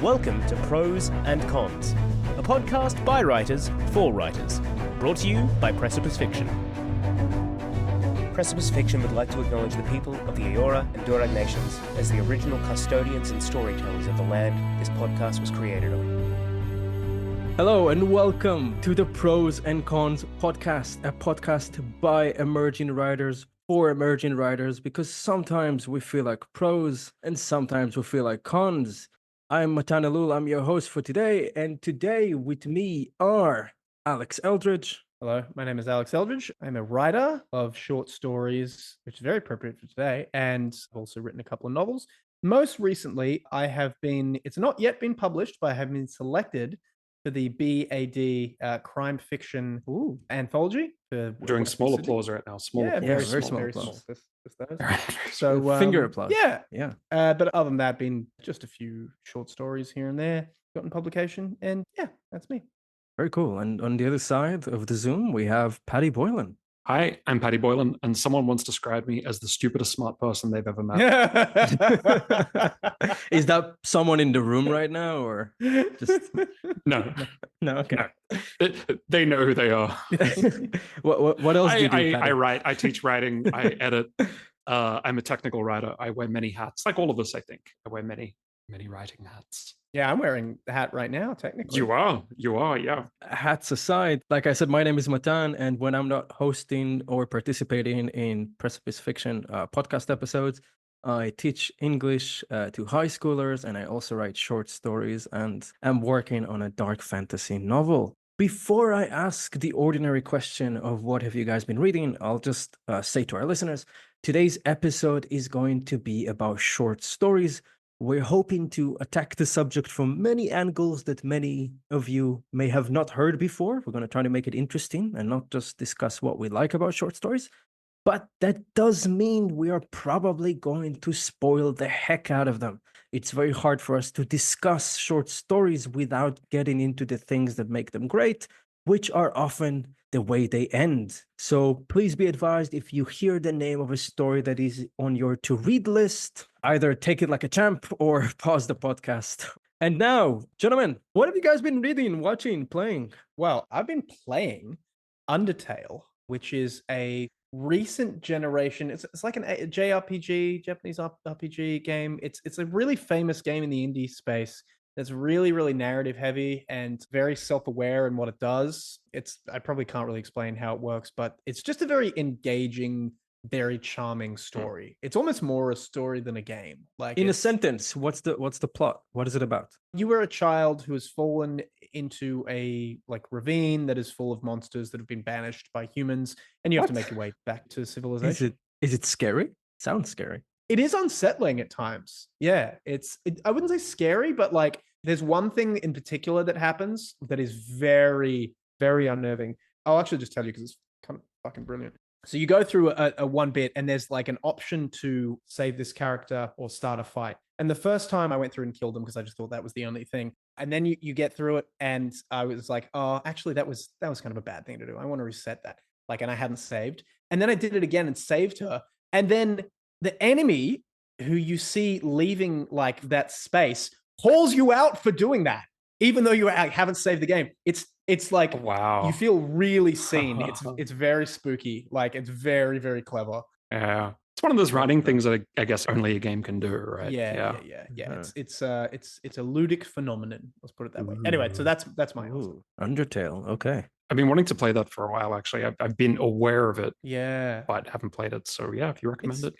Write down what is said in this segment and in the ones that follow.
Welcome to Prose and Cons, a podcast by writers for writers, brought to you by Precipice Fiction. Precipice Fiction would like to acknowledge the people of the Eora and Durag nations as the original custodians and storytellers of the land this podcast was created on. Hello and welcome to the Prose and Cons podcast, a podcast by emerging writers for emerging writers, because sometimes we feel like prose and sometimes we feel like cons. I'm Matan, Elul, I'm your host for today, and today with me are Alex Eldridge. Hello, my name is Alex Eldridge. I'm a writer of short stories, which is very appropriate for today, and I've also written a couple of novels. Most recently, it's not yet been published, but I have been selected for the BAD crime fiction anthology. Doing small applause right now. Very small applause. So Finger applause. Yeah. But other than that, been just a few short stories here and there gotten publication, and yeah, that's me. Very cool. And on the other side of the Zoom, we have Paddy Boylan. Hi, I'm Paddy Boylan, and someone once described me as the stupidest smart person they've ever met. Is that someone in the room right now, or just No. No, okay. No. They know who they are. What else do you do, Paddy? I write, I teach writing, I edit. I'm a technical writer. I wear many hats, like all of us, I think. I wear many writing hats. Yeah, I'm wearing the hat right now, technically. You are, yeah. Hats aside, like I said, my name is Matan, and when I'm not hosting or participating in Precipice Fiction podcast episodes, I teach English to high schoolers, and I also write short stories, and I'm working on a dark fantasy novel. Before I ask the ordinary question of what have you guys been reading, I'll just say to our listeners, today's episode is going to be about short stories. We're hoping to attack the subject from many angles that many of you may have not heard before. We're going to try to make it interesting and not just discuss what we like about short stories. But that does mean we are probably going to spoil the heck out of them. It's very hard for us to discuss short stories without getting into the things that make them great, which are often the way they end. So please be advised, if you hear the name of a story that is on your to-read list, either take it like a champ or pause the podcast. And now, gentlemen, what have you guys been reading, watching, playing? Well, I've been playing Undertale, which is a recent generation. It's like a JRPG, Japanese RPG game. It's a really famous game in the indie space. That's really, really narrative heavy and very self-aware in what it does. I probably can't really explain how it works, but it's just a very engaging, very charming story. It's almost more a story than a game. Like, in a sentence, what's the plot? What is it about? You were a child who has fallen into a ravine that is full of monsters that have been banished by humans, and you have to make your way back to civilization. Is it scary? Sounds scary. It is unsettling at times. Yeah, I wouldn't say scary, but like there's one thing in particular that happens that is very, very unnerving. I'll actually just tell you because it's kind of fucking brilliant. So you go through a one bit and there's like an option to save this character or start a fight. And the first time I went through and killed them because I just thought that was the only thing. And then you get through it and I was like, oh, actually that was kind of a bad thing to do. I want to reset that. And I hadn't saved. And then I did it again and saved her. And then the enemy who you see leaving that space calls you out for doing that, even though you haven't saved the game. It's like, wow, you feel really seen. It's very spooky. It's very, very clever. Yeah, it's one of those writing things that I guess only a game can do, right? Yeah. It's a ludic phenomenon. Let's put it that way. Anyway, so that's my answer. Undertale. Okay. I've been wanting to play that for a while, actually. I've been aware of it, but haven't played it. So yeah, if you recommend it,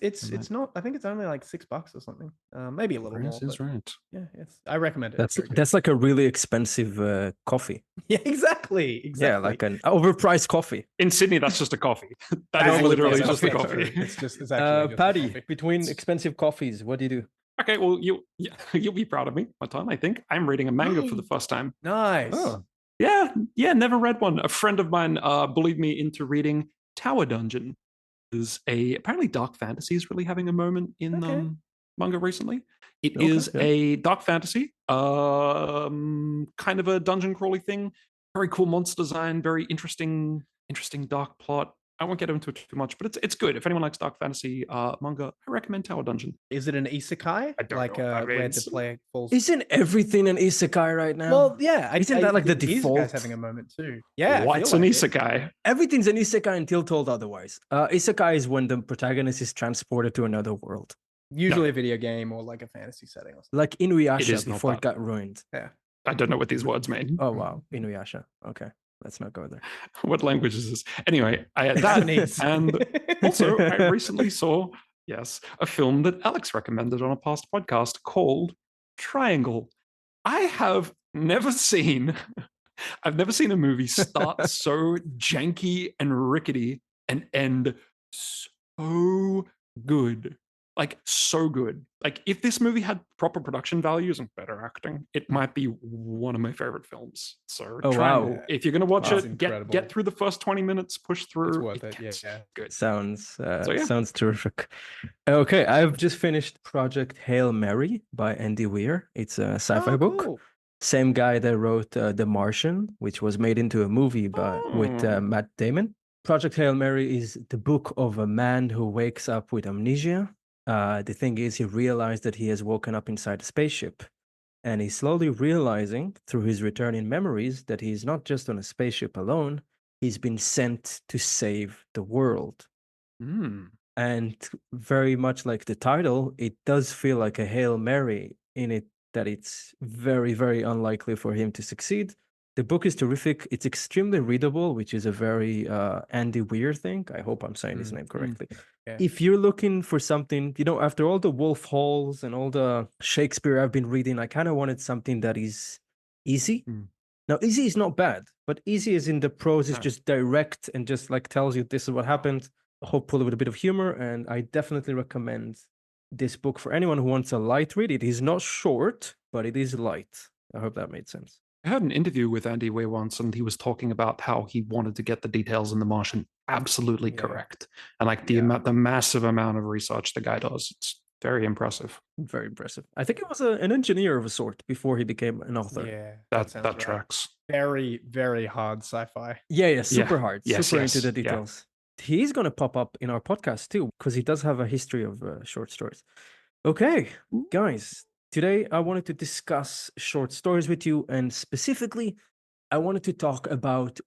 it's not. I think it's only like $6 or something, maybe a little more. Is right. Yeah, I recommend it. That's like a really expensive coffee. Yeah, exactly. Yeah, like an overpriced coffee. In Sydney, that's just a coffee. That is literally just a coffee. It's actually Paddy, coffee. Between expensive coffees, what do you do? Okay, well, you'll be proud of me, Matan. I think I'm reading a manga for the first time. Nice. Oh. Yeah, never read one. A friend of mine bullied me into reading Tower Dungeon. Is apparently dark fantasy is really having a moment in manga recently. It is a dark fantasy, kind of a dungeon crawly thing. Very cool monster design, very interesting dark plot. I won't get into it too much, but it's good. If anyone likes dark fantasy manga, I recommend Tower Dungeon. Is it an isekai? I don't like know what that where the means. player falls? Isn't everything an isekai right now? Well, yeah. Isn't that like the Isekai's default? having a moment too. Yeah. I What's feel an like it. isekai? Everything's an isekai until told otherwise. Isekai is when the protagonist is transported to another world. Usually a video game or like a fantasy setting or something. Like It Inuyasha is not before it that. got ruined. Yeah. I don't know what these words mean. Oh, wow. Inuyasha. Okay. Let's not go there. What language is this? Anyway, I had that. Japanese. And also, I recently saw, a film that Alex recommended on a past podcast called Triangle. I've never seen a movie start so janky and rickety and end so good. Like, so good. Like, if this movie had proper production values and better acting, it might be one of my favorite films. So, Triangle. Wow. If you're going to watch That's it, incredible. get through the first 20 minutes, push through. It's worth it. gets Yeah. good. Sounds yeah. sounds terrific. Okay, I've just finished Project Hail Mary by Andy Weir. It's a sci-fi book. Cool. Same guy that wrote The Martian, which was made into a movie with Matt Damon. Project Hail Mary is the book of a man who wakes up with amnesia. The thing is, he realized that he has woken up inside a spaceship. And he's slowly realizing through his returning memories that he's not just on a spaceship alone, he's been sent to save the world. And very much like the title, it does feel like a Hail Mary in it, that it's very, very unlikely for him to succeed. The book is terrific. It's extremely readable, which is a very Andy Weir thing. I hope I'm saying his name correctly. Yeah. If you're looking for something, after all the Wolf Halls and all the Shakespeare I've been reading, I kind of wanted something that is easy. Now, easy is not bad, but easy is in the prose is just direct and just like tells you this is what happened, hopefully with a bit of humor. And I definitely recommend this book for anyone who wants a light read. It is not short, but it is light. I hope that made sense. I heard an interview with Andy Weir once, and he was talking about how he wanted to get the details in The Martian absolutely correct, and like the massive amount of research the guy does. It's very impressive. Very impressive. I think it was an engineer of a sort before he became an author. Yeah, that right. tracks. Very, very hard sci-fi. Yeah, super hard, Yes, super yes, into the details. He's going to pop up in our podcast too, because he does have a history of short stories. Okay, guys. Today, I wanted to discuss short stories with you, and specifically, I wanted to talk about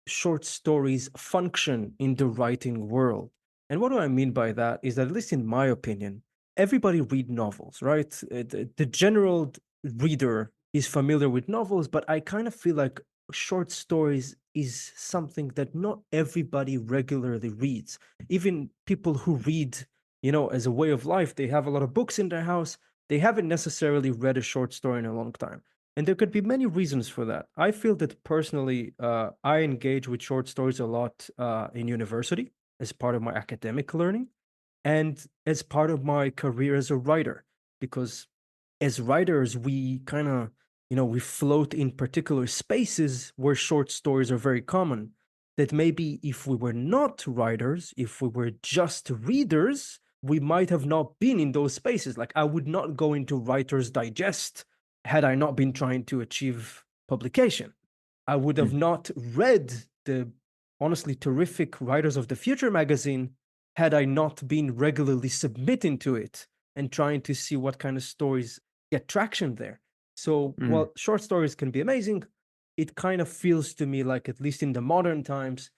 short stories' function in the writing world. And what do I mean by that is that, at least in my opinion, everybody reads novels, right? The general reader is familiar with novels, but I kind of feel like short stories is something that not everybody regularly reads. Even people who read, as a way of life, they have a lot of books in their house. They haven't necessarily read a short story in a long time. And there could be many reasons for that. I feel that personally, I engage with short stories a lot in university as part of my academic learning and as part of my career as a writer. Because as writers, we kind of, we float in particular spaces where short stories are very common. That maybe if we were not writers, if we were just readers, we might have not been in those spaces. Like I would not go into Writer's Digest had I not been trying to achieve publication. I would have not read the honestly terrific Writers of the Future magazine had I not been regularly submitting to it and trying to see what kind of stories get traction there. So while short stories can be amazing, it kind of feels to me like, at least in the modern times,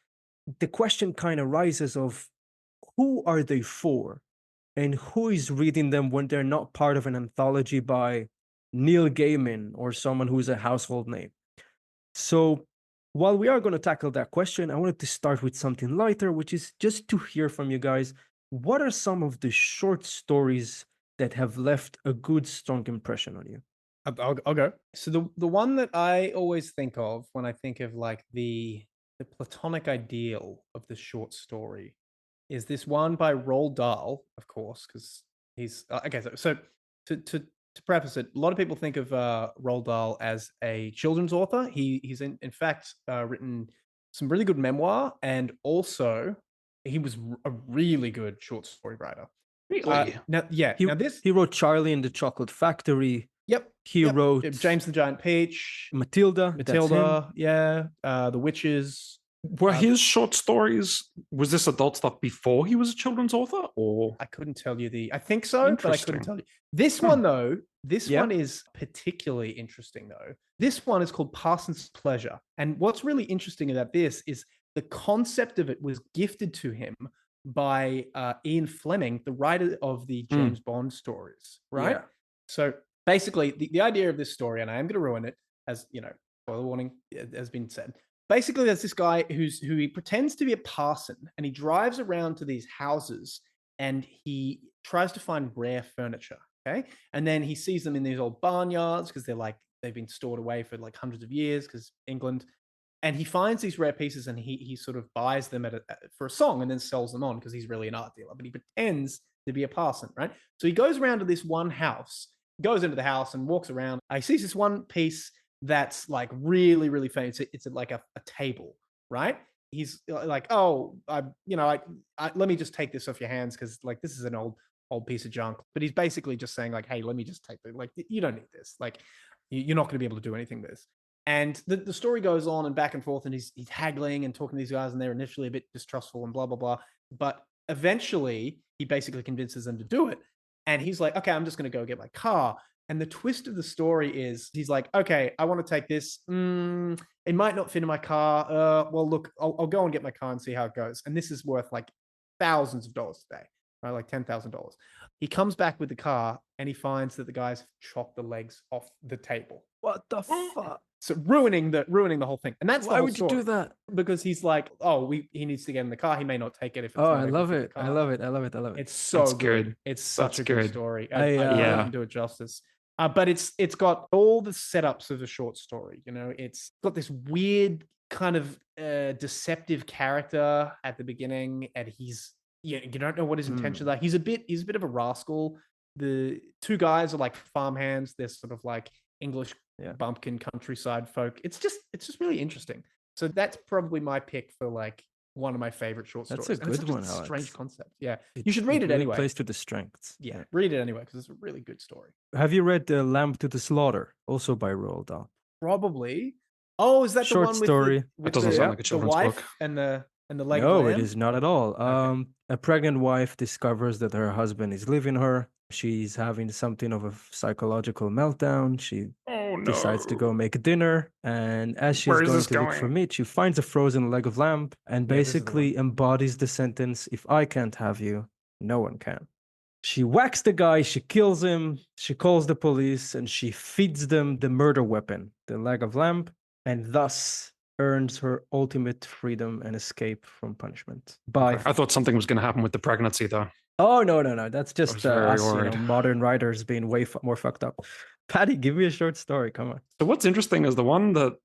the question kind of rises of who are they for? And who is reading them when they're not part of an anthology by Neil Gaiman or someone who's a household name? So while we are going to tackle that question, I wanted to start with something lighter, which is just to hear from you guys. What are some of the short stories that have left a good, strong impression on you? I'll go. So the one that I always think of when I think of like the platonic ideal of the short story is this one by Roald Dahl, of course, because he's okay. So to preface it, a lot of people think of Roald Dahl as a children's author. He's in fact written some really good memoir, and also he was a really good short story writer. Really? He wrote Charlie and the Chocolate Factory. Yep. He wrote James the Giant Peach, Matilda. The Witches. Were his short stories, was this adult stuff before he was a children's author, or? I couldn't tell you I think so, but I couldn't tell you. This one, though, one is particularly interesting, though. This one is called Parson's Pleasure. And what's really interesting about this is the concept of it was gifted to him by Ian Fleming, the writer of the James Bond stories, right? Yeah. So basically, the idea of this story, and I am going to ruin it, as you know, spoiler warning has been said. Basically, there's this guy who he pretends to be a parson, and he drives around to these houses, and he tries to find rare furniture. Okay, and then he sees them in these old barnyards because they've been stored away for like hundreds of years because England. And he finds these rare pieces, and he sort of buys them for a song, and then sells them on because he's really an art dealer. But he pretends to be a parson, right? So he goes around to this one house, goes into the house, and walks around. He sees this one piece that's like really, really famous. It's like a table, right? He's like, oh, let me just take this off your hands because like this is an old piece of junk. But he's basically just saying like, hey, let me just take it. Like you don't need this. Like you're not going to be able to do anything with this. And the story goes on and back and forth, and he's haggling and talking to these guys, and they're initially a bit distrustful and blah blah blah. But eventually, he basically convinces them to do it. And he's like, okay, I'm just going to go get my car. And the twist of the story is he's like, okay, I want to take this. It might not fit in my car. Well, look, I'll go and get my car and see how it goes. And this is worth like thousands of dollars today, right? Like $10,000. He comes back with the car, and he finds that the guys have chopped the legs off the table. What the fuck? So ruining the whole thing. And that's why would you do that? Because he's like, he needs to get in the car. He may not take it if it's I love it. I love it. It's so good. It's such a good story. I can't do it justice. But it's got all the setups of a short story. You know, it's got this weird kind of deceptive character at the beginning, and you don't know what his intentions are. He's a bit of a rascal. The two guys are like farmhands. They're sort of like English bumpkin countryside folk. It's just really interesting. So that's probably my pick for like one of my favorite short stories. That's a good one. Strange concept. Yeah, you should read it really anyway. Plays to the strengths. Yeah, read it anyway because it's a really good story. Have you read The Lamb to the Slaughter, also by Roald Dahl? Probably. Oh, is that short the one story? That doesn't sound like a children's book. And the leg? No, it is not at all. Okay. A pregnant wife discovers that her husband is leaving her. She's having something of a psychological meltdown. She decides to go make dinner. And as she's going to look for meat, she finds a frozen leg of lamb and basically embodies the sentence, if I can't have you, no one can. She whacks the guy, she kills him, she calls the police, and she feeds them the murder weapon, the leg of lamb, and thus earns her ultimate freedom and escape from punishment. I thought something was going to happen with the pregnancy, though. Oh, no. That's just us, modern writers being way more fucked up. Paddy, give me a short story. Come on. So what's interesting is the one that,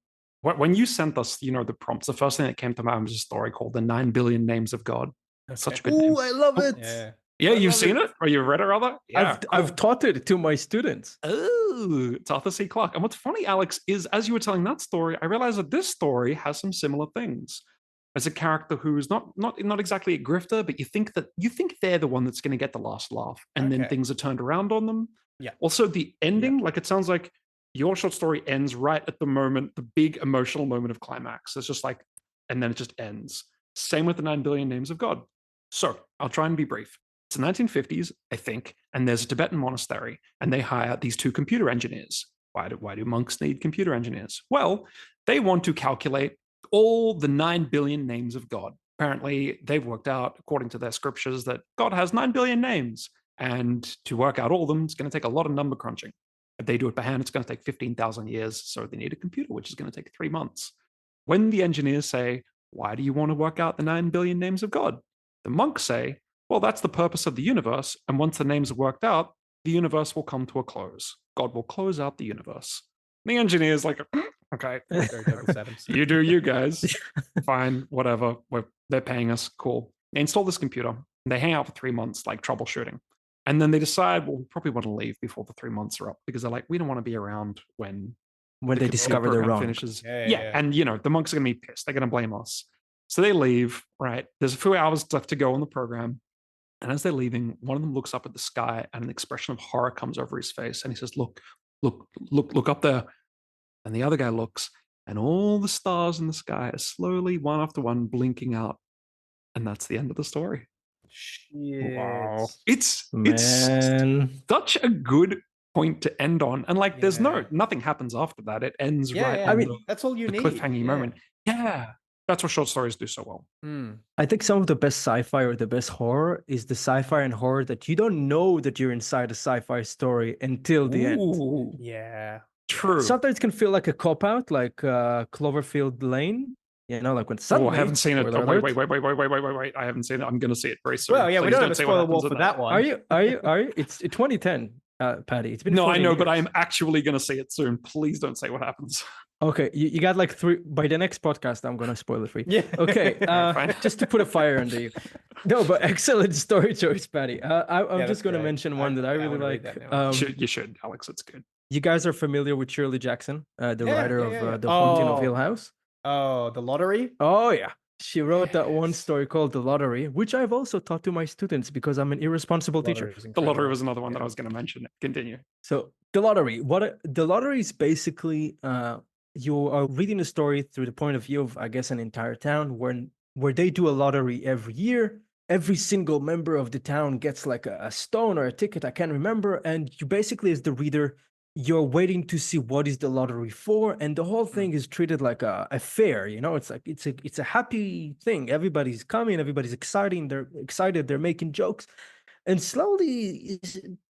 when you sent us, the prompts, the first thing that came to mind was a story called The 9 Billion Names of God. That's such a good name. I love it. Yeah, you've seen it? Or you've read it, rather? Yeah, I've taught it to my students. Oh, it's Arthur C. Clarke. And what's funny, Alex, is as you were telling that story, I realized that this story has some similar things. As a character who's not exactly a grifter, but you think they're the one that's going to get the last laugh, and then things are turned around on them. Yeah. Also, the ending, like it sounds like your short story ends right at the moment, the big emotional moment of climax. It's just like, and then it just ends. Same with the 9 Billion Names of God. So I'll try and be brief. It's the 1950s, I think, and there's a Tibetan monastery, and they hire these 2 computer engineers. Why do monks need computer engineers? Well, they want to calculate all the 9 billion names of God. Apparently, they've worked out, according to their scriptures, that God has 9 billion names. And to work out all of them, it's going to take a lot of number crunching. If they do it by hand, it's going to take 15,000 years. So they need a computer, which is going to take 3 months. When the engineers say, why do you want to work out the 9 billion names of God? The monks say, well, that's the purpose of the universe. And once the names are worked out, the universe will come to a close. God will close out the universe. The engineer's like, okay, you do you guys. Fine, whatever. They're paying us. Cool. They install this computer. And they hang out for 3 months, like troubleshooting. And then they decide, well, we probably want to leave before the 3 months are up because they're like, we don't want to be around when they discover they're wrong. Finishes. Yeah. And, the monks are going to be pissed. They're going to blame us. So they leave, right? There's a few hours left to go on the program. And as they're leaving, one of them looks up at the sky and an expression of horror comes over his face. And he says, look up there. And the other guy looks and all the stars in the sky are slowly, one after one, blinking out. And that's the end of the story. Shit. Wow. It's Man. such a good point to end on. And like, there's Yeah. nothing happens after that. It ends Yeah, right yeah. on That's all you the need. cliffhanging Yeah. moment. Yeah. That's what short stories do so well. I think some of the best sci-fi or the best horror is the sci-fi and horror that you don't know that you're inside a sci-fi story until the end. Ooh, Yeah. true. Sometimes it can feel like a cop-out, like Cloverfield Lane. You know, like when Oh, suddenly... I haven't seen it. spoiler Oh, wait. alert. I haven't seen it. I'm going to see it very soon. Well, yeah, we Please don't have a say what spoiler wall happens for in that one. Are you? It's 2010, Paddy. It's been No, I 14 know, but I years. am actually going to see it soon. Please don't say what happens. Okay, you got like 3... By the next podcast, I'm going to spoil it for you. Yeah. Okay, Fine. just to put a fire under you. No, but excellent story choice, Paddy. I'm Yeah, just that's going to great. mention one that I really wanna read like. that now. You should, Alex. It's good. You guys are familiar with Shirley Jackson, the Yeah, writer yeah, of yeah, yeah. The Haunting of Oh. Hill House? Oh, the lottery? Oh, yeah. She wrote that one Yes. story called The Lottery, which I've also taught to my students because I'm an irresponsible teacher. The Lottery was another one that I was going to mention. Continue. So The Lottery, The Lottery is basically you are reading a story through the point of view of, I guess, an entire town where they do a lottery every year. Every single member of the town gets like a stone or a ticket, I can't remember, and you basically, as the reader, you're waiting to see what is the lottery for, and the whole thing is treated like a fair. You know, it's like it's a happy thing. Everybody's coming, everybody's excited. They're making jokes, and slowly,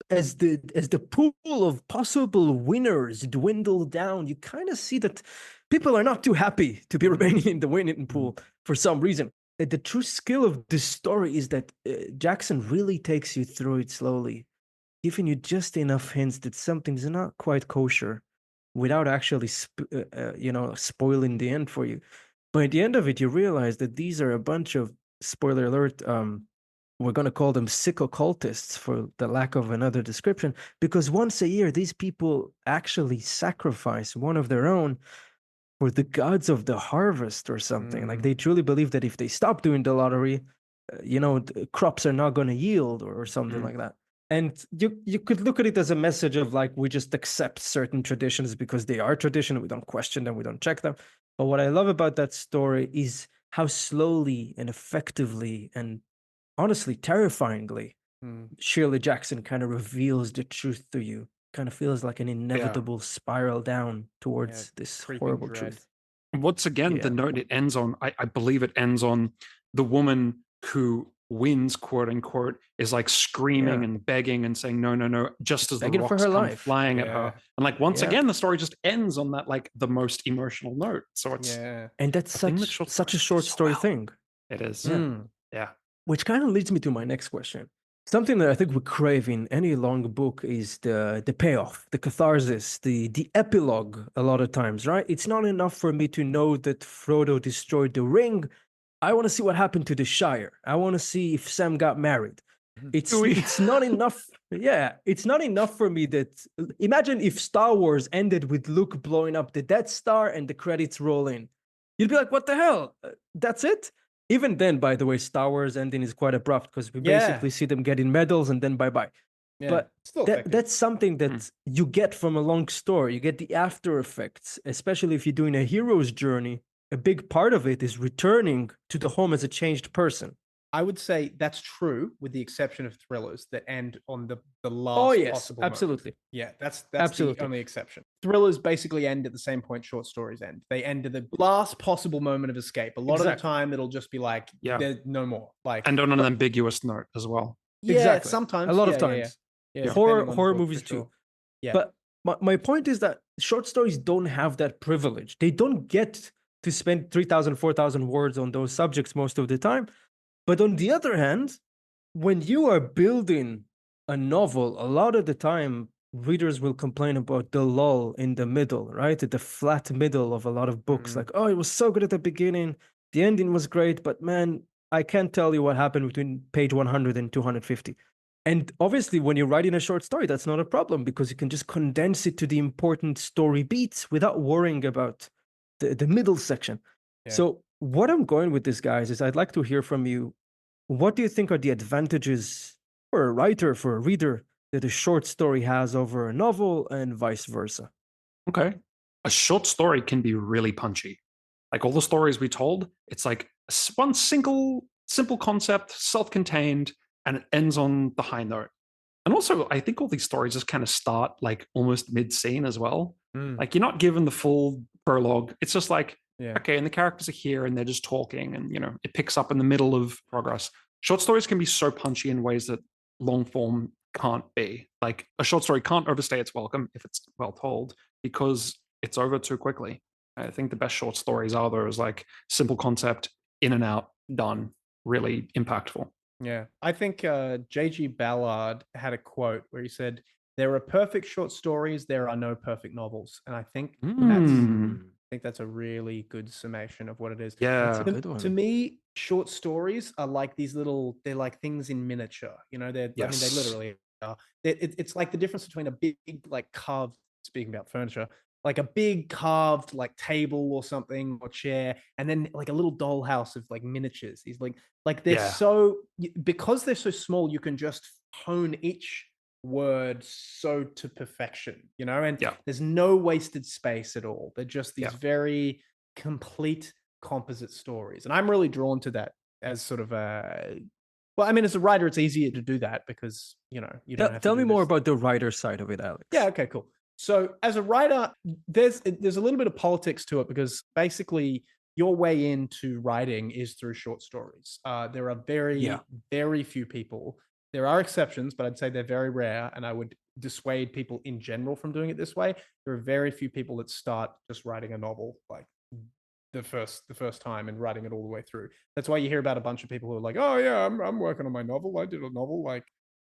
as the pool of possible winners dwindle down, you kind of see that people are not too happy to be remaining in the winning pool for some reason. The true skill of this story is that Jackson really takes you through it slowly, giving you just enough hints that something's not quite kosher without actually spoiling the end for you. By the end of it, you realize that these are a bunch of, spoiler alert, we're going to call them psychocultists for the lack of another description, because once a year, these people actually sacrifice one of their own for the gods of the harvest or something. Like they truly believe that if they stop doing the lottery, the crops are not going to yield or something like that. And you could look at it as a message of like, we just accept certain traditions because they are tradition. We don't question them. We don't check them. But what I love about that story is how slowly and effectively and honestly terrifyingly Shirley Jackson kind of reveals the truth to you. Kind of feels like an inevitable spiral down towards this horrible truth. Once again, the note it ends on, I believe it ends on the woman who wins, quote unquote, is like screaming and begging and saying, no, just as begging the rocks for her come life. flying at her. And like, once again, the story just ends on that, like the most emotional note. So it's, and that's such a short story thing. It is. Yeah. Which kind of leads me to my next question. Something that I think we crave in any long book is the payoff, the catharsis, the epilogue a lot of times, right? It's not enough for me to know that Frodo destroyed the ring. I want to see what happened to the Shire. I want to see if Sam got married. It's not enough. Yeah, it's not enough for me that... Imagine if Star Wars ended with Luke blowing up the Death Star and the credits roll in. You'd be like, what the hell? That's it? Even then, by the way, Star Wars ending is quite abrupt because we basically see them getting medals and then bye-bye. Yeah, but that's something that you get from a long story. You get the after effects, especially if you're doing a hero's journey. A big part of it is returning to the home as a changed person. I would say that's true, with the exception of thrillers that end on the last possible moment. Absolutely. Yeah, that's the only exception. Thrillers basically end at the same point short stories end. They end at the last possible moment of escape. A lot of the time, it'll just be like, there's no more. Like, and on an ambiguous note as well. Yeah, sometimes. A lot of times. Yeah, horror movies too. Yeah. But my point is that short stories don't have that privilege. They don't get to spend 3,000, 4,000 words on those subjects most of the time. But on the other hand, when you are building a novel, a lot of the time, readers will complain about the lull in the middle, right? The flat middle of a lot of books. Like, oh, it was so good at the beginning. The ending was great, but man, I can't tell you what happened between page 100 and 250. And obviously, when you're writing a short story, that's not a problem because you can just condense it to the important story beats without worrying about the middle section. Yeah. So what I'm going with this, guys, is I'd like to hear from you. What do you think are the advantages for a writer, for a reader, that a short story has over a novel and vice versa? Okay. a short story can be really punchy. Like all the stories we told, it's like one simple concept, self-contained, and it ends on the high note. And also, I think all these stories just kind of start like almost mid-scene as well. Like you're not given the full prologue. It's just like, okay, and the characters are here and they're just talking, and it picks up in the middle of progress. Short stories can be so punchy in ways that long form can't be. Like a short story can't overstay its welcome if it's well told, because it's over too quickly. I think the best short stories are those like simple concept, in and out, done, really impactful. Yeah. I think J.G. Ballard had a quote where he said, "There are perfect short stories, there are no perfect novels." And I think that's a really good summation of what it is. Yeah. That's a good one. To me, short stories are like they're like things in miniature. I mean, they literally are. It's like the difference between a big, like carved, speaking about furniture, like a big carved like table or something or chair, and then like a little dollhouse of like miniatures. He's like they're because they're so small, you can just hone each word so to perfection, and there's no wasted space at all. They're just these very complete composite stories, and I'm really drawn to that as sort of a well, I mean, as a writer, it's easier to do that because you don't have to tell me do more this. about the writer side of it, Alex. Yeah, okay, cool. So as a writer, there's a little bit of politics to it because basically your way into writing is through short stories. There are very few people. There are exceptions, but I'd say they're very rare, and I would dissuade people in general from doing it this way. There are very few people that start just writing a novel like the first time and writing it all the way through. That's why you hear about a bunch of people who are like, "Oh yeah, I'm working on my novel. I did a novel," like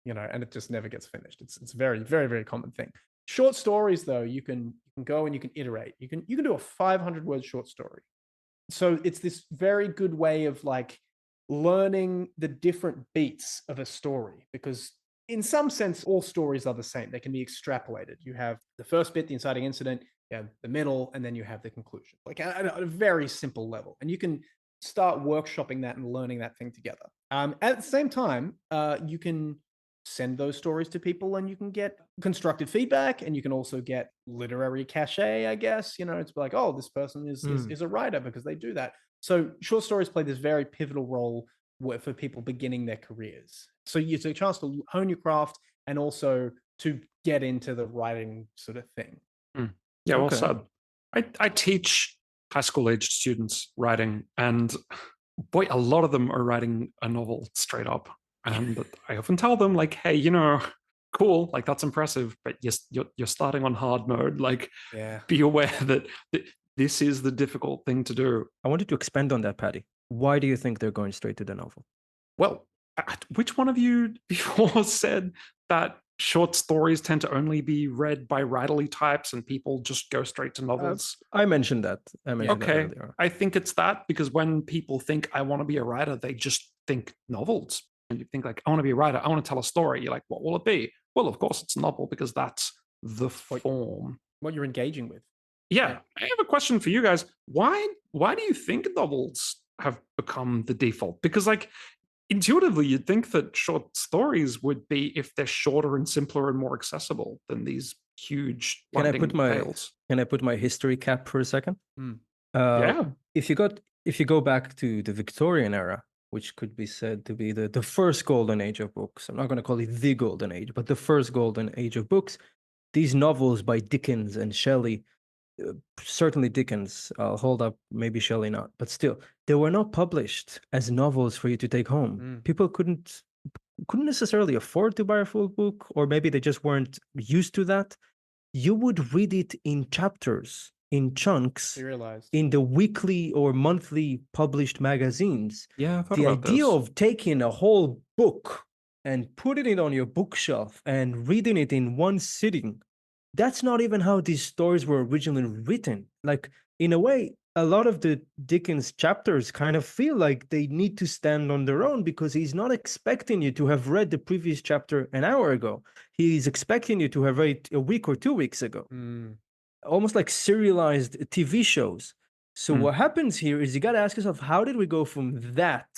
and it just never gets finished. It's a very, very, very common thing. Short stories, though, you can go and you can iterate. You can do a 500-word short story. So it's this very good way of like learning the different beats of a story, because in some sense, all stories are the same. They can be extrapolated. You have the first bit, the inciting incident, you have the middle, and then you have the conclusion, like at a very simple level. And you can start workshopping that and learning that thing together. At the same time, you can send those stories to people and you can get constructive feedback, and you can also get literary cachet, I guess. It's like, oh, this person is a writer because they do that. So short stories play this very pivotal role for people beginning their careers. So it's a chance to hone your craft and also to get into the writing sort of thing. Yeah, well said. I teach high school aged students writing, and boy, a lot of them are writing a novel straight up. And I often tell them, like, hey, cool, like that's impressive, but you're starting on hard mode. Like, be aware that this is the difficult thing to do. I wanted to expand on that, Paddy. Why do you think they're going straight to the novel? Well, which one of you before said that short stories tend to only be read by writerly types and people just go straight to novels? I mentioned that. Okay. I think it's that, because when people think I want to be a writer, they just think novels. And you think like, I want to be a writer, I want to tell a story. You're like, what will it be? Well, of course it's a novel, because that's the form. What you're engaging with. Yeah. I have a question for you guys. Why do you think novels have become the default? Because like intuitively, you'd think that short stories would be, if they're shorter and simpler and more accessible than these huge tales. Can I put my history cap for a second? Yeah. If you go back to the Victorian era, which could be said to be the first golden age of books. I'm not going to call it the golden age, but the first golden age of books. These novels by Dickens and Shelley, certainly Dickens, I'll hold up, maybe Shelley not, but still, they were not published as novels for you to take home. People couldn't necessarily afford to buy a full book, or maybe they just weren't used to that. You would read it in chapters, in chunks, in the weekly or monthly published magazines. Yeah, the idea of taking a whole book and putting it on your bookshelf and reading it in one sitting, that's not even how these stories were originally written. Like, in a way, a lot of the Dickens chapters kind of feel like they need to stand on their own, because he's not expecting you to have read the previous chapter an hour ago. He's expecting you to have read it a week or 2 weeks ago. Almost like serialized TV shows. So what happens here is you got to ask yourself, how did we go from that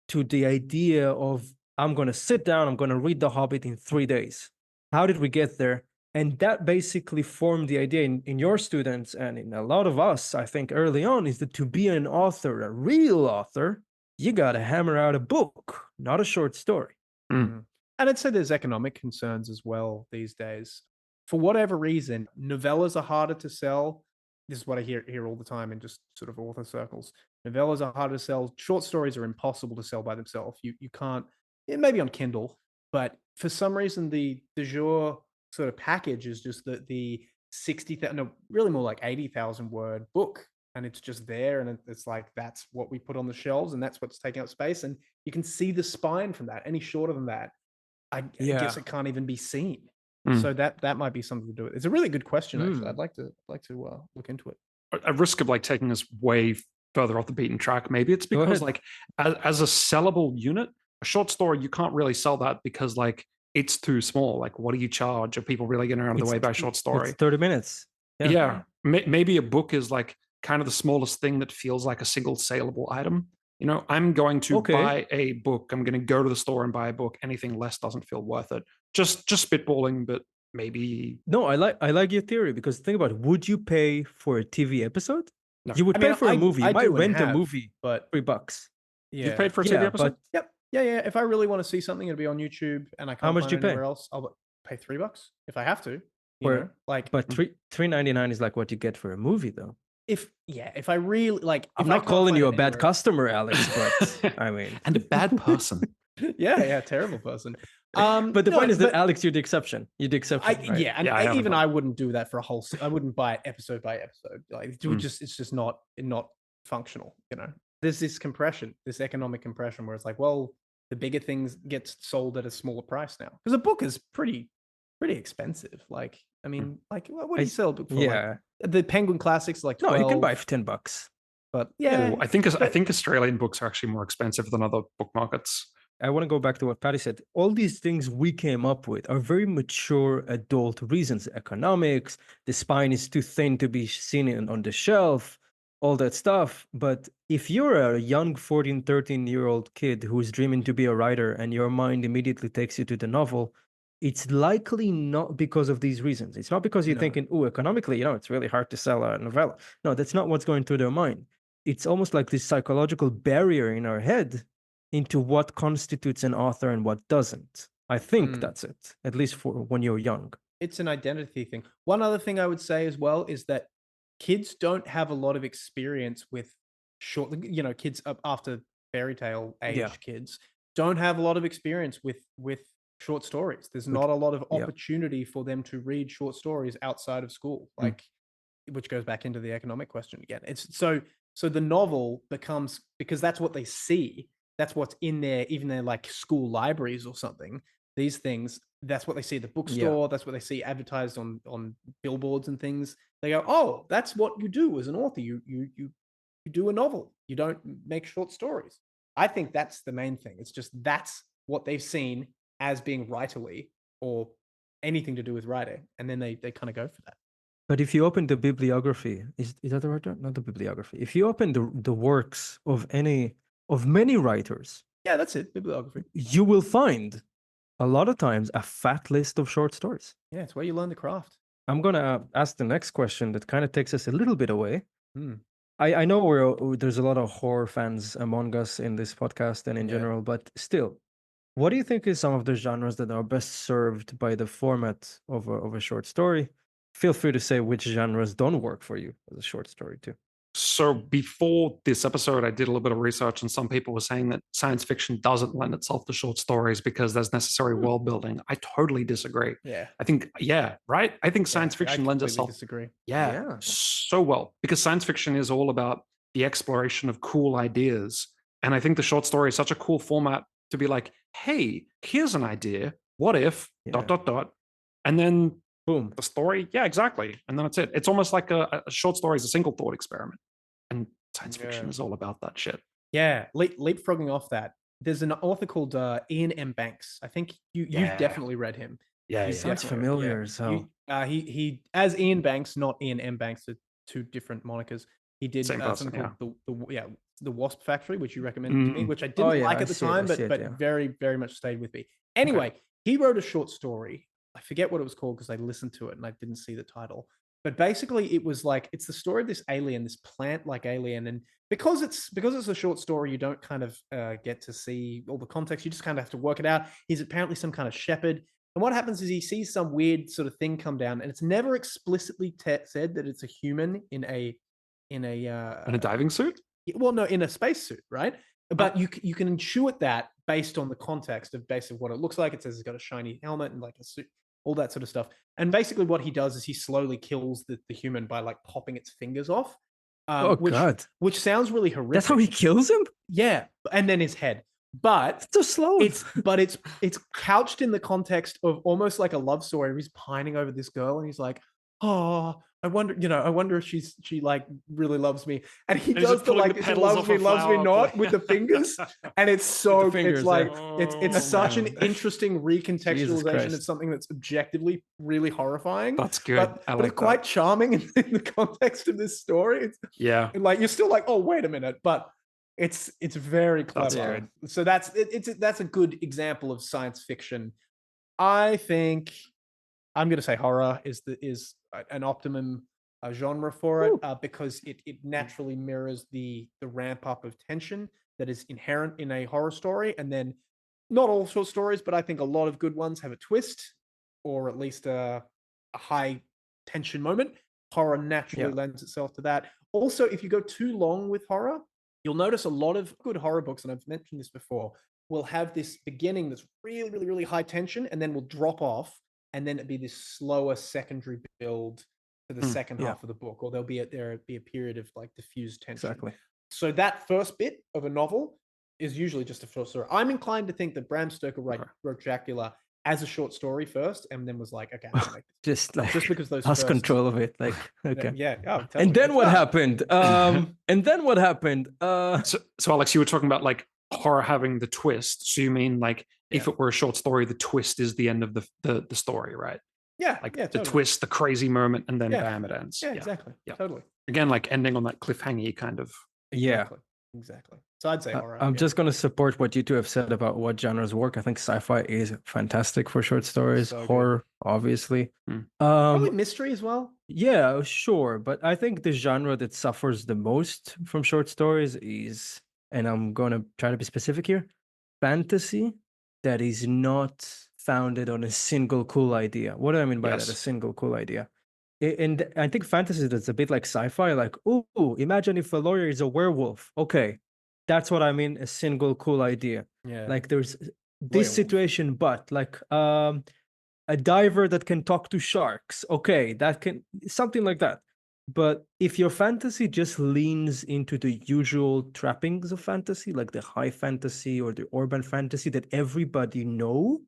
to the idea of, I'm going to sit down, I'm going to read The Hobbit in 3 days? How did we get there? And that basically formed the idea in your students and in a lot of us, I think, early on, is that to be an author, a real author, you got to hammer out a book, not a short story. And I'd say there's economic concerns as well these days. For whatever reason, novellas are harder to sell. This is what I hear all the time in just sort of author circles. Novellas are harder to sell. Short stories are impossible to sell by themselves. You can't, maybe on Kindle, but for some reason, the de jour sort of package is just the 60,000, no, really more like 80,000 word book. And it's just there. And it's like, that's what we put on the shelves and that's what's taking up space. And you can see the spine from that. Any shorter than that, I guess it can't even be seen. So that might be something to do with it. It's a really good question, actually. I'd like to look into it. At risk of like taking us way further off the beaten track, maybe it's because like as a sellable unit, a short story, you can't really sell that because like it's too small. Like, what do you charge? Are people really getting around the way by a short story? It's 30 minutes. Yeah. Maybe a book is like kind of the smallest thing that feels like a single saleable item. You know, I'm going to buy a book. I'm going to go to the store and buy a book. Anything less doesn't feel worth it. Just spitballing, but maybe. No, I like your theory because think about it. Would you pay for a TV episode? No. You would pay for a movie. You might rent a movie, but $3. Yeah. You paid for a TV episode? Yep. Yeah. If I really want to see something, it'll be on YouTube, and I can't find it anywhere else. I'll pay $3 if I have to. But $3.99 is like what you get for a movie, though. If I really like, I'm not calling you a bad customer, Alex, but I mean, and a bad person. yeah, terrible person. But the point is that Alex, you're the exception. You're the exception. Right? Yeah, and I wouldn't do that for a whole. I wouldn't buy it episode by episode. Like, it's just not functional. You know, there's this compression, this economic compression, where it's like, well, the bigger things get sold at a smaller price now because a book is pretty expensive. Like, I mean, like, what do you sell a book for? Yeah. Like, the Penguin Classics, like 12. No, you can buy for $10. But I think Australian books are actually more expensive than other book markets. I want to go back to what Paddy said. All these things we came up with are very mature adult reasons. Economics, the spine is too thin to be seen on the shelf, all that stuff. But if you're a young 14, 13-year-old kid who's dreaming to be a writer and your mind immediately takes you to the novel, it's likely not because of these reasons. It's not because you're thinking, economically, it's really hard to sell a novella. No, that's not what's going through their mind. It's almost like this psychological barrier in our head into what constitutes an author and what doesn't. I think that's it, at least for when you're young. It's an identity thing. One other thing I would say as well is that kids don't have a lot of experience with short, kids up after fairy tale age kids don't have a lot of experience with short stories. There's not a lot of opportunity for them to read short stories outside of school, which goes back into the economic question again. It's so the novel becomes, because that's what they see. That's what's in there, even their like school libraries or something. These things, that's what they see at the bookstore. That's what they see advertised on billboards and things. They go, oh, that's what you do as an author. You do a novel. You don't make short stories. I think that's the main thing. It's just that's what they've seen as being writerly or anything to do with writing, and then they kind of go for that. But if you open the bibliography, is that the right term? Not the bibliography. If you open the works of many writers, that's it, bibliography, you will find a lot of times a fat list of short stories. Yeah, it's where you learn the craft. I'm gonna ask the next question that kind of takes us a little bit away. I know there's a lot of horror fans among us in this podcast and in general, but still, what do you think is some of the genres that are best served by the format of a short story? Feel free to say which genres don't work for you as a short story too. So before this episode, I did a little bit of research, and some people were saying that science fiction doesn't lend itself to short stories because there's necessary world building. I totally disagree. I think, right? I think science fiction lends itself. Disagree. So well, because science fiction is all about the exploration of cool ideas. And I think the short story is such a cool format to be like, hey, here's an idea. What if ... And then boom, the story. Yeah, exactly. And then that's it. It's almost like a short story is a single thought experiment. And science fiction is all about that shit. Yeah. Leapfrogging off that, there's an author called Ian M. Banks. I think you've definitely read him. He sounds familiar. So he as Ian Banks, not Ian M. Banks, are two different monikers. He did something called the Wasp Factory, which you recommended to me, which I didn't like at the time, but very, very much stayed with me. Anyway, he wrote a short story. I forget what it was called because I listened to it and I didn't see the title. But basically, it was like it's the story of this alien, this plant-like alien, and because it's a short story, you don't kind of get to see all the context. You just kind of have to work it out. He's apparently some kind of shepherd, and what happens is he sees some weird sort of thing come down, and it's never explicitly said that it's a human in a in a diving suit. Well, no, in a spacesuit, right? But you can intuit that based on the context of basically what it looks like. It says it's got a shiny helmet and like a suit, all that sort of stuff. And basically what he does is he slowly kills the human by like popping its fingers off. God. Which sounds really horrific. That's how he kills him? Yeah. And then his head. But so slow. It's couched in the context of almost like a love story. He's pining over this girl and he's like, oh, I wonder if she like really loves me. And he does the like she loves me not with the fingers. And it's so fingers, it's like it's such an interesting recontextualization of something that's objectively really horrifying. That's good. But it's quite charming in the context of this story. Like you're still like, oh, wait a minute, but it's very clever. So that's a good example of science fiction. I think I'm going to say horror is an optimum genre for it because it naturally mirrors the ramp up of tension that is inherent in a horror story. And then not all short stories, but I think a lot of good ones have a twist or at least a high tension moment. Horror naturally lends itself to that. Also, if you go too long with horror, you'll notice a lot of good horror books, and I've mentioned this before, will have this beginning that's really, really, really high tension and then will drop off. And then it'd be this slower secondary build to the second half of the book, or there'll be a period of like diffused tension. Exactly. So that first bit of a novel is usually just a short story. I'm inclined to think that Bram Stoker wrote Dracula as a short story first, and then was like, okay, I'll make this. just because those lost control of it, like okay, and then what happened? And then what happened? So Alex, you were talking about like horror having the twist. So you mean like if it were a short story, the twist is the end of the story, right? Yeah, like totally. the twist, the crazy moment, and then bam, it ends. Yeah, exactly. Yeah, totally. Again, like ending on that cliffhanger kind of. Exactly. So I'd say horror. I'm just going to support what you two have said about what genres work. I think sci-fi is fantastic for short stories. Horror, obviously. Probably mystery as well. Yeah, sure. But I think the genre that suffers the most from short stories is, and I'm going to try to be specific here, fantasy that is not founded on a single cool idea. What do I mean by that? A single cool idea. And I think fantasy that's a bit like sci-fi, like, ooh, imagine if a lawyer is a werewolf. Okay, that's what I mean, a single cool idea. Yeah. Like there's this situation, but like a diver that can talk to sharks. Okay, that can, something like that. But if your fantasy just leans into the usual trappings of fantasy, like the high fantasy or the urban fantasy that everybody know,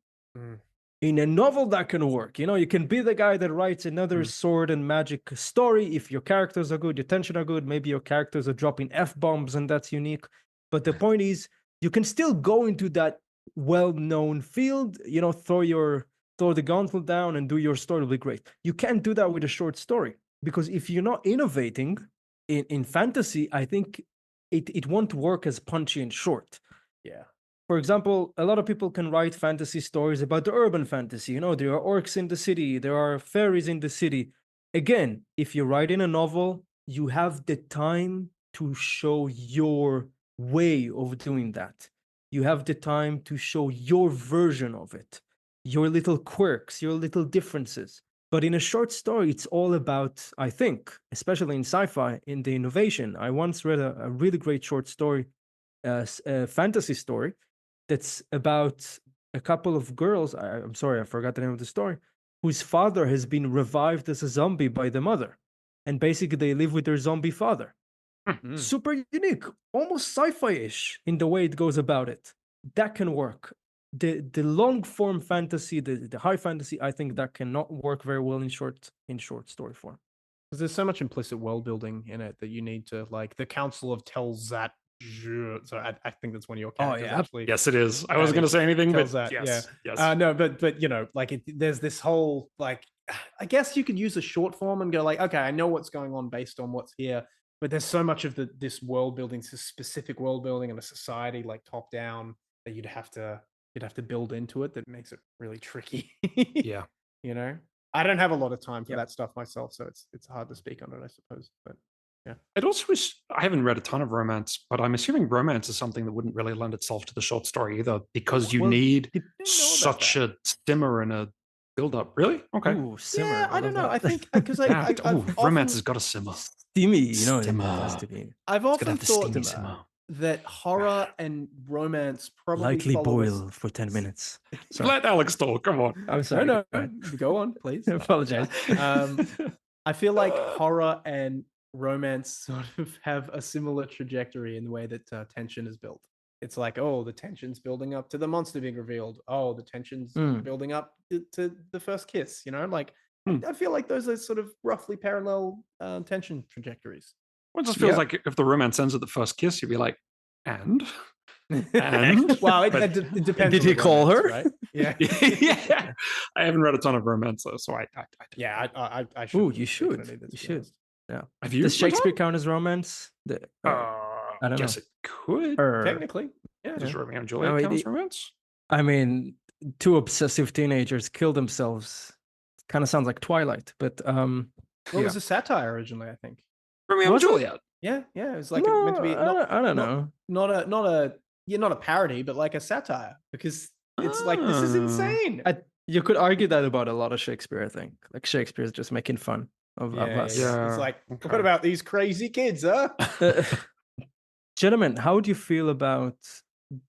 in a novel that can work. You know, you can be the guy that writes another sword and magic story. If your characters are good, your tension are good, maybe your characters are dropping F-bombs and that's unique. But the point is, you can still go into that well-known field, you know, throw the gauntlet down and do your story will be great. You can't do that with a short story. Because if you're not innovating in fantasy, I think it won't work as punchy and short. Yeah. For example, a lot of people can write fantasy stories about the urban fantasy. You know, there are orcs in the city, there are fairies in the city. Again, if you write in a novel, you have the time to show your way of doing that. You have the time to show your version of it, your little quirks, your little differences. But in a short story, it's all about, I think, especially in sci-fi, in the innovation. I once read a really great short story, a fantasy story, that's about a couple of girls, I'm sorry, I forgot the name of the story, whose father has been revived as a zombie by the mother. And basically they live with their zombie father. Super unique, almost sci-fi-ish in the way it goes about it. That can work. The long form fantasy, the high fantasy, I think that cannot work very well in short story form. Because there's so much implicit world building in it that you need to, like, the Council of Telzat. So I think that's one of your characters. Actually. Yes, it is. I wasn't going to say anything, but yes. No, but you know, like there's this whole, like, I guess you could use a short form and go like, okay, I know what's going on based on what's here, but there's so much of this world building, this specific world building and a society like top down that you'd have to build into it that makes it really tricky. Yeah. You know, I don't have a lot of time for that stuff myself, so it's hard to speak on it, I suppose. But yeah, it also is. I haven't read a ton of romance, but I'm assuming romance is something that wouldn't really lend itself to the short story either, because you need such a simmer and a build up. Really? Okay. Ooh, simmer. Yeah, I don't know. that. I think because romance has got a simmer. Steamy, you know, Simmer. it has to be. I've often thought simmer. that horror and romance probably Lightly follow boil for 10 minutes. Let Alex talk. Come on. I'm sorry. No, go on, please. I apologize. I feel like horror and romance sort of have a similar trajectory in the way that tension is built. It's like, oh, the tension's building up to the monster being revealed. Oh, the tension's building up to the first kiss. You know, like I feel like those are sort of roughly parallel tension trajectories. Well, it just feels like if the romance ends at the first kiss, you'd be like, and? Well, it depends. Did he call her? Right? Yeah. Yeah. I haven't read a ton of romance, though, so I should. Ooh, you should. You should. Yeah. Have you? Does Shakespeare count as romance? I don't guess know. It could. Technically. Yeah. Does Romeo and Juliet count as romance? I mean, two obsessive teenagers kill themselves. Kind of sounds like Twilight, but well, it was a satire originally, I think. Romeo and Juliet. Yeah, it was like meant to be. I don't know. Not a parody, but like a satire, because it's like, this is insane. You could argue that about a lot of Shakespeare. I think like Shakespeare is just making fun of us. Yeah. It's like, what about these crazy kids, huh? Gentlemen, how do you feel about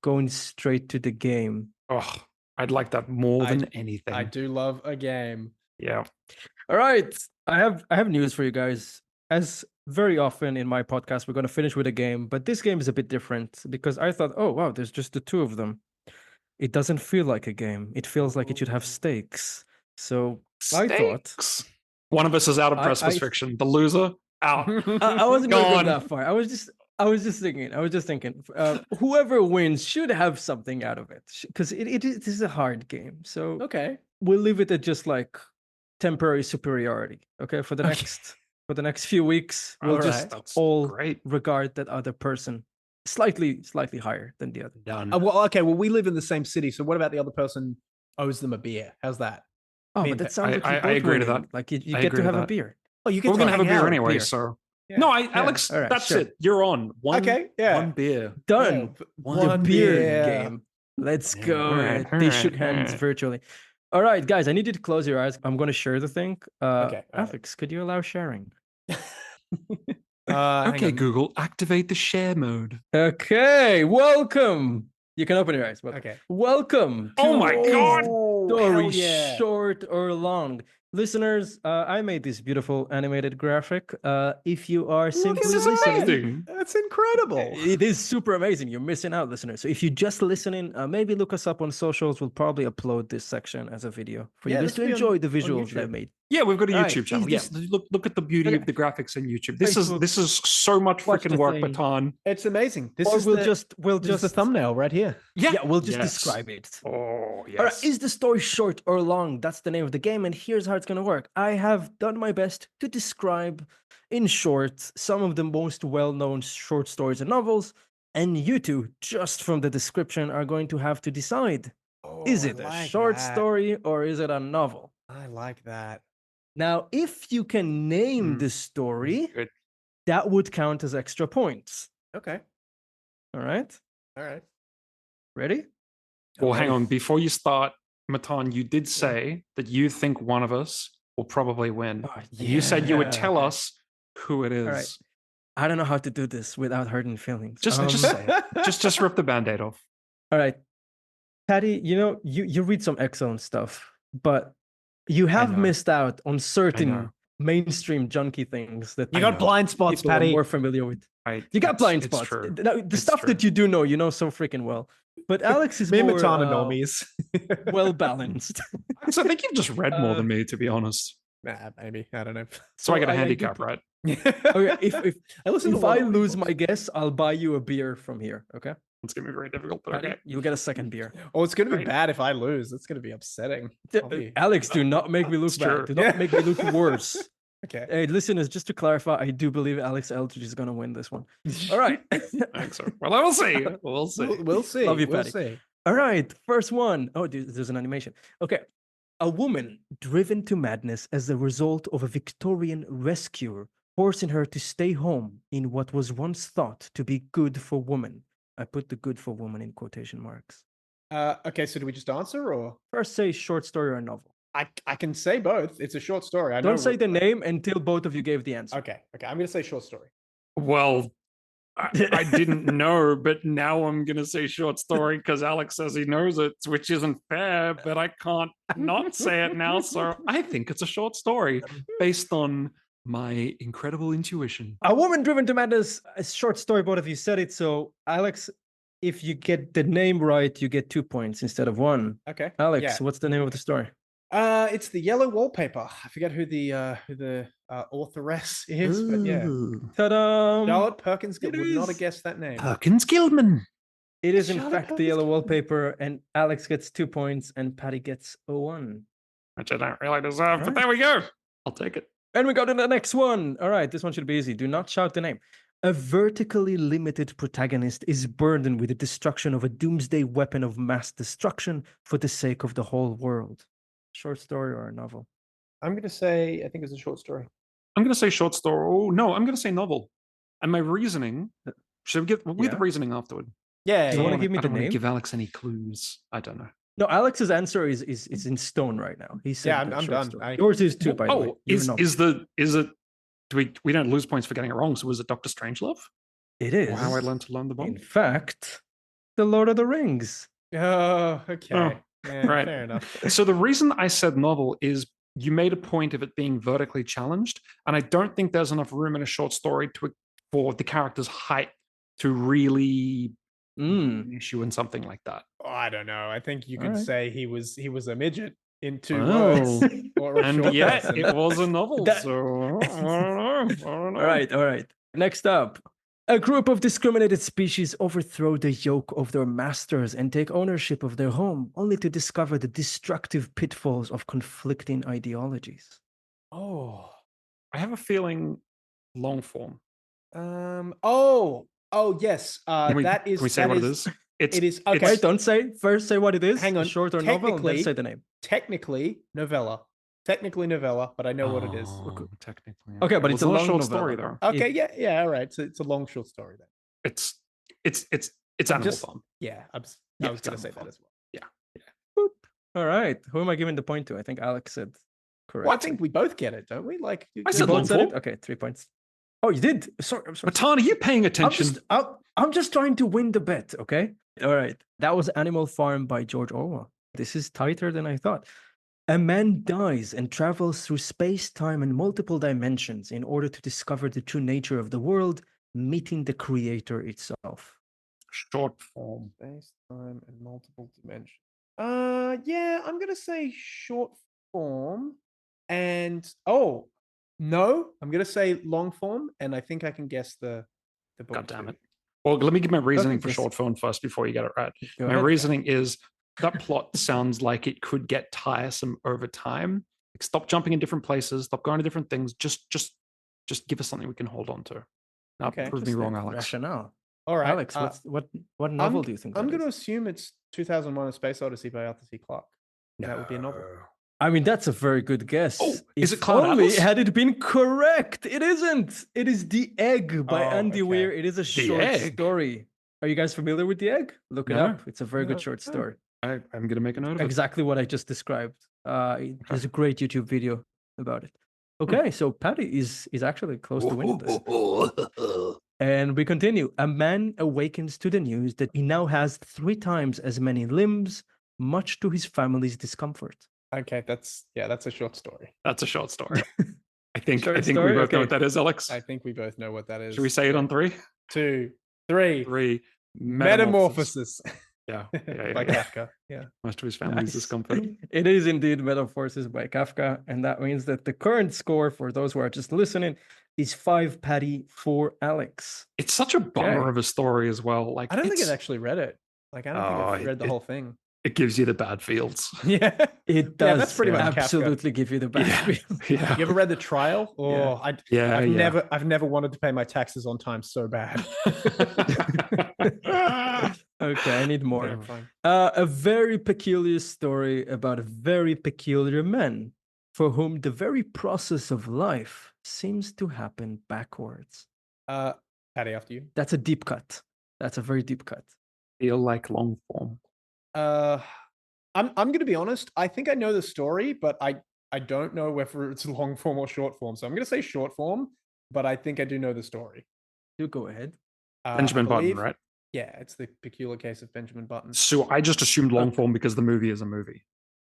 going straight to the game? Oh, I'd like that more than anything. I do love a game. Yeah. All right. I have news for you guys. As very often in my podcast, we're going to finish with a game, but this game is a bit different because I thought, oh, wow, there's just the two of them. It doesn't feel like a game. It feels like it should have stakes. So I thought... One of us is out of Precipice fiction. The loser, out. I wasn't going to go that far. I was just thinking, whoever wins should have something out of it, because it is a hard game. So we'll leave it at just like temporary superiority. Okay, for the next few weeks, we'll just all regard that other person slightly higher than the other. Done. Well, we live in the same city, so what about the other person owes them a beer? How's that? Oh, but that sounds like I agree to that. Like you get to have a beer. Oh, you get. We're gonna have a beer anyway, so. Yeah. No, Alex, right, that's it. You're on. One beer. Done. Yeah, one beer game. Let's go. Right. They shook hands virtually. All right, guys, I need you to close your eyes. I'm going to share the thing. Alex, could you allow sharing? Okay, Google, activate the share mode. Okay, welcome. You can open your eyes. Okay. Welcome. Oh my God. Story, short or long. Listeners, I made this beautiful animated graphic. If you are simply listening, that's incredible. It is super amazing. You're missing out, listeners. So if you're just listening, maybe look us up on socials. We'll probably upload this section as a video for you guys to enjoy the visuals that I made. Yeah, we've got a YouTube channel. Yeah, look at the beauty of the graphics in YouTube. This is so much freaking work, Matan. It's amazing. We'll just the thumbnail right here. Yeah, we'll just describe it. Oh, yes. All right, is the story short or long? That's the name of the game, and here's how it's going to work. I have done my best to describe, in short, some of the most well-known short stories and novels, and you two, just from the description, are going to have to decide: is it a short story or is it a novel? I like that. Now, if you can name the story, that would count as extra points. Okay. All right. Ready? Well, hang on. Before you start, Matan, you did say that you think one of us will probably win. You said you would tell us who it is. All right. I don't know how to do this without hurting feelings. Just say it. Just rip the Band-Aid off. All right. Paddy, you read some excellent stuff, but you have missed out on certain mainstream junkie things that you got blind spots, Paddy. Are more familiar with. You got blind spots. The stuff that you do know, so freaking well. But Alex is more normies. well balanced. So I think you've just read more than me, to be honest. Maybe, I don't know. So I get a handicap, right? Okay, if I lose my guess, I'll buy you a beer from here. Okay. It's gonna be very difficult, but okay. You'll get a second beer. Oh, it's gonna be bad if I lose. It's gonna be upsetting. Alex, do not make me look bad. Do not make me look worse. Okay. Hey, listeners, just to clarify, I do believe Alex Eldridge is gonna win this one. All right. Well, I will see. We'll see. Love you, Paddy. We'll see. All right, first one. Oh, there's an animation. Okay. A woman driven to madness as a result of a Victorian rescuer forcing her to stay home in what was once thought to be good for woman. I put the good for woman in quotation marks. Okay, so do we just answer or? First, say short story or novel. I can say both. It's a short story. I Don't know say the name until both of you gave the answer. Okay. I'm going to say short story. Well, I didn't know, but now I'm going to say short story because Alex says he knows it, which isn't fair, but I can't not say it now. So I think it's a short story based on my incredible intuition. A woman driven to madness, a short story, both of you said it. So, Alex, if you get the name right, you get 2 points instead of 1. Okay. Alex, what's the name of the story? It's The Yellow Wallpaper. I forget who the authoress is, but yeah. Ta-da! Charlotte Perkins It would not is. have guessed that name. Perkins Gilman. It is in Charlotte fact The Perkins Yellow Gilman. Wallpaper, and Alex gets 2 points and Paddy gets a 1. Which I don't really deserve, but Right. there we go. I'll take it. And we go to the next one. All right, this one should be easy. Do not shout the name. A vertically limited protagonist is burdened with the destruction of a doomsday weapon of mass destruction for the sake of the whole world. Short story or a novel? I'm going to say, I think it's a short story. I'm going to say short story. Oh, no, I'm going to say novel. And my reasoning, should we get the reasoning afterward? Yeah. Do you want to give me I the don't want name? to give Alex any clues. I don't know. No, Alex's answer is in stone right now. He said Yeah, the I'm short done. story. Yours is too, by the way. Oh, You're is not. it? Do we don't lose points for getting it wrong? So was it Dr. Strangelove? It is. Or How I Learned to Learn the Bomb? In fact, The Lord of the Rings. Oh, okay. Oh, Yeah, right. Fair enough. So the reason I said novel is you made a point of it being vertically challenged, and I don't think there's enough room in a short story for the character's height to really an issue in something like that. Oh, I don't know. I think you could Alright. say he was a midget in 2 Oh. words. Or a And short yet person. it was a novel. That- So I don't know. All right. Next up. A group of discriminated species overthrow the yoke of their masters and take ownership of their home, only to discover the destructive pitfalls of conflicting ideologies. Oh. I have a feeling long form. Oh yes. Can we say what it is? It is okay. Wait, don't say. First say what it is. Hang on. Short or novel, and then say the name. Technically novella, but I know what it is. Oh, technically. Okay, but it's a not long short novella. story though. Okay, yeah, all right. So it's a long short story then. It's Animal Just- Farm. Yeah, I was Yeah, going to it's say Animal that as well. Boop. All right. Who am I giving the point to? I think Alex said correct. Well, I think we both get it, don't we? Like I You said both long said it? form. Okay, 3 points. Oh, you did. Sorry, I'm sorry. Matan, are you paying attention? I'm just trying to win the bet, okay? All right. That was Animal Farm by George Orwell. This is tighter than I thought. A man dies and travels through space, time, and multiple dimensions in order to discover the true nature of the world, meeting the creator itself. Short form. Space, time, and multiple dimensions. Yeah, I'm gonna say short form, and no, I'm gonna say long form, and I think I can guess the book. God damn too. it. Well, let me give my reasoning for guess- short form first before you get it right. Go My ahead. reasoning is that plot sounds like it could get tiresome over time. Like, stop jumping in different places, stop going to different things. Just give us something we can hold on to. Now, Okay, prove me wrong, Alex. Rationale. All right, Alex, what novel do you think I'm that going to is? assume it's 2001: A Space Odyssey by Arthur C. Clarke. That would be a novel. I mean, that's a very good guess. Oh, is If it Cloud only Atlas? had it been correct. It isn't. It is The Egg by Oh, Andy okay. Weir. It is a short Egg? story. Are you guys familiar with The Egg? Look it No. up. It's a very good No. short No. story. I'm going to make a note of it. Exactly what I just described. There's a great YouTube video about it. Okay, so Paddy is actually close to winning this. And we continue. A man awakens to the news that he now has 3 times as many limbs, much to his family's discomfort. Okay, that's a short story. That's a short story. I think Short we story? both know Okay. what that is, Alex. I think we both know what that is. Should we say it on 3? 2, 3? 3. Metamorphosis Yeah. by Kafka. Yeah. Much to his family's Nice. discomfort. It is indeed Metamorphosis by Kafka, and that means that the current score for those who are just listening is 5 Paddy, 4 Alex. It's such a bummer Okay. of a story as well. Like, I don't think it's- I've actually read it. Like I don't think I've Oh, read the it- whole thing. it gives you the bad feels. Yeah. It does that's pretty much Kafka. absolutely give you the bad Yeah. feel. Yeah. You ever read The Trial? Oh, I've never wanted to pay my taxes on time so bad. Okay, I need more. Okay, fine. A very peculiar story about a very peculiar man for whom the very process of life seems to happen backwards. Paddy, after you. That's a deep cut. That's a very deep cut. Feel like long form. I'm gonna be honest. I think I know the story, but I don't know whether it's long form or short form. So I'm gonna say short form, but I think I do know the story. You go ahead. Benjamin Button, right? Yeah, it's the peculiar case of Benjamin Button. So I just assumed long form because the movie is a movie.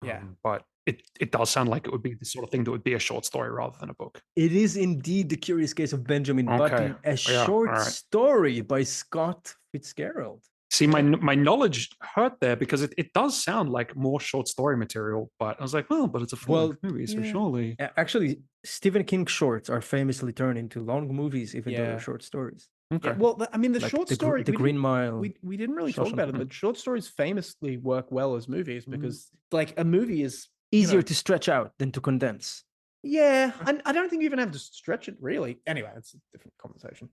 Yeah. But it does sound like it would be the sort of thing that would be a short story rather than a book. It is indeed the curious case of Benjamin Button, a Yeah, short all right. story by Scott Fitzgerald. See, my knowledge hurt there because it does sound like more short story material, but I was like, well, but it's a full-length movie, so surely. Actually, Stephen King shorts are famously turned into long movies, even though they're short stories. Okay. Yeah, well, I mean, the Like short story, The Green Mile. we didn't really talk about it, but short stories famously work well as movies because, like, a movie is easier to stretch out than to condense. Yeah, and I don't think you even have to stretch it really. Anyway, it's a different conversation.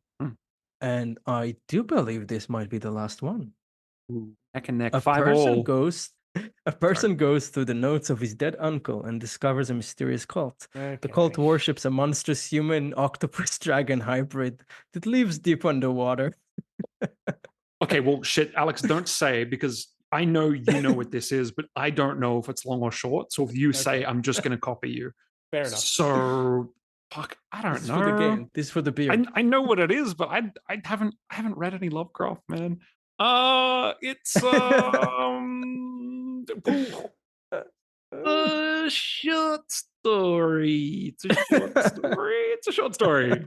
And I do believe this might be the last one. Ooh, neck and neck. A 5-5 person goes through the notes of his dead uncle and discovers a mysterious cult. Okay. The cult worships a monstrous human octopus dragon hybrid that lives deep underwater. Okay, well, shit, Alex, don't say because I know you know what this is, but I don't know if it's long or short. So if you say, I'm just going to copy you. Fair enough. So, fuck, I don't know. This is for the game. This is for the beer. I know what it is, but I haven't read any Lovecraft, man. It's a short story. It's a short story. It's a short story.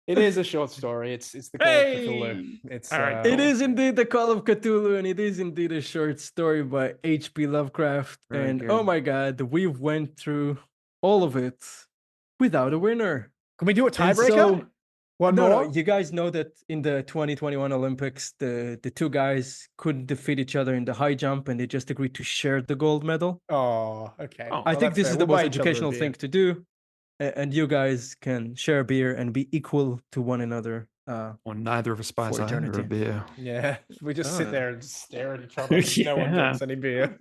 It is a short story. It's the Call of Cthulhu. It's all right. It is indeed the Call of Cthulhu, and it is indeed a short story by H.P. Lovecraft. Very and good. oh my god, we went through all of it without a winner. Can we do a And tiebreaker? One no, more? no, you guys know that in the 2021 Olympics, the two guys couldn't defeat each other in the high jump, and they just agreed to share the gold medal. Oh, okay. Oh. I think that's this fair. is the We'll most buy each other a educational beer. thing to do, and you guys can share a beer and be equal to one another. Well, neither of us buys For either eternity. a beer. Yeah, we just sit there and just stare at each other. And no one Yeah. drinks any beer.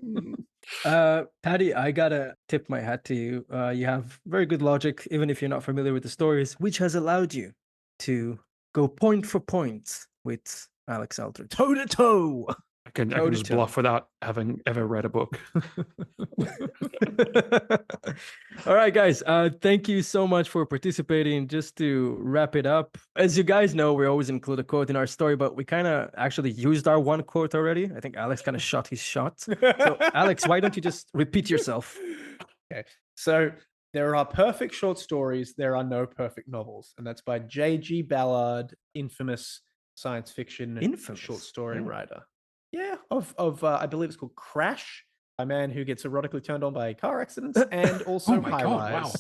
Paddy, I gotta tip my hat to you. You have very good logic, even if you're not familiar with the stories, which has allowed you to go point for point with Alex Eldridge. Toe to toe. I can just bluff without having ever read a book. All right, guys. Thank you so much for participating. Just to wrap it up, as you guys know, we always include a quote in our story, but we kind of actually used our one quote already. I think Alex kind of shot his shot. So, Alex, why don't you just repeat yourself? Okay. So there are perfect short stories. There are no perfect novels. And that's by J.G. Ballard, infamous science fiction short story writer. Yeah, of I believe it's called Crash, a man who gets erotically turned on by car accidents, and also Oh my High God,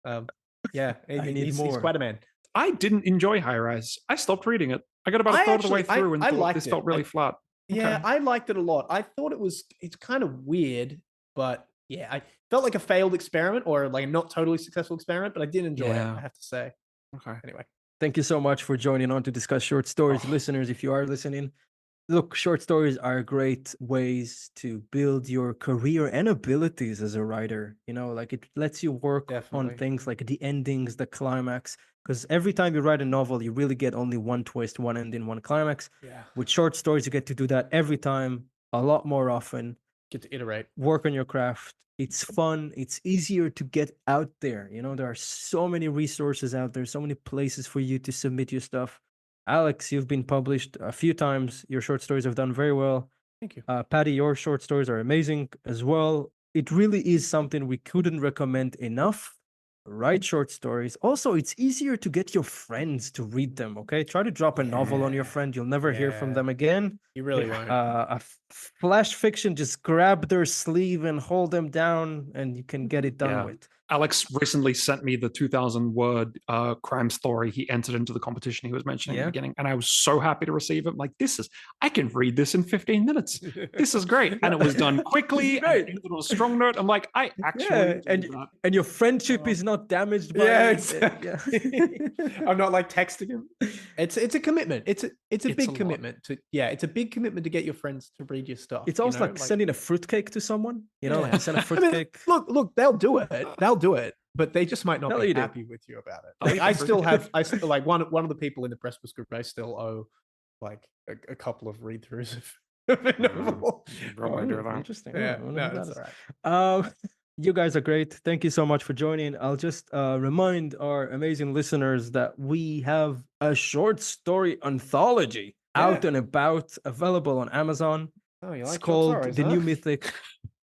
Rise. Yeah, need more. he's quite a man. I didn't enjoy High Rise. I stopped reading it. I got about a third of the way through and thought this felt really flat. Yeah, Okay. I liked it a lot. I thought it's kind of weird, but yeah, I felt like a failed experiment or like a not totally successful experiment, but I did enjoy it, I have to say. Okay. Anyway. Thank you so much for joining on to discuss short stories. Listeners, if you are listening, look, short stories are great ways to build your career and abilities as a writer. You know, like it lets you work on things like the endings, the climax. Because every time you write a novel, you really get only one twist, one ending, one climax. Yeah. With short stories, you get to do that every time, a lot more often. Get to iterate. Work on your craft. It's fun. It's easier to get out there. You know, there are so many resources out there, so many places for you to submit your stuff. Alex, you've been published a few times. Your short stories have done very well. Thank you. Paddy, your short stories are amazing as well. It really is something we couldn't recommend enough. Write short stories. Also, it's easier to get your friends to read them, okay? Try to drop a novel on your friend. You'll never hear from them again. You really won't. A flash fiction, just grab their sleeve and hold them down, and you can get it done with. Alex recently sent me the 2,000-word crime story he entered into the competition he was mentioning at the beginning, and I was so happy to receive it. Like, I can read this in 15 minutes. This is great. And it was done quickly, and it ended on a strong note. I'm like, I actually and your friendship is not damaged by exactly. I'm not like texting him. It's a commitment. It's a big commitment to it's a big commitment to get your friends to read your stuff. It's almost like sending a fruitcake to someone. Like you send a fruitcake. I mean, look, they'll do it. They'll do it, but they just might not be happy with you about it. Like, I still like one of the people in the Precipice group. I still owe like a couple of read-throughs of a novel. Interesting. Yeah, no, that's all right. You guys are great. Thank you so much for joining. I'll just remind our amazing listeners that we have a short story anthology out and about, available on Amazon. Oh, you it's called The New Mythic.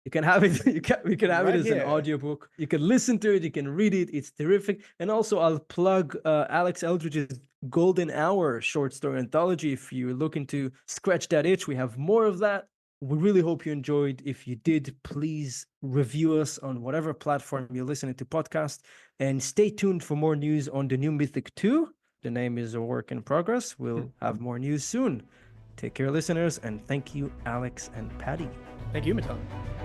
You can have it. We can have it as an audiobook. You can listen to it. You can read it. It's terrific. And also, I'll plug Alex Eldridge's Golden Hour short story anthology. If you're looking to scratch that itch, we have more of that. We really hope you enjoyed. If you did, please review us on whatever platform you're listening to podcast. And stay tuned for more news on The New Mythic 2. The name is a work in progress. We'll have more news soon. Take care, listeners. And thank you, Alex and Paddy. Thank you, Matan.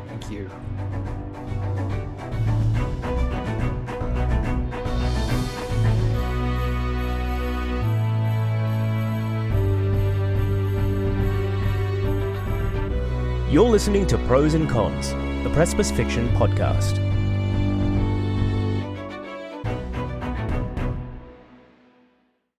Thank you. You're listening to Pros and Cons, the Precipice Fiction podcast.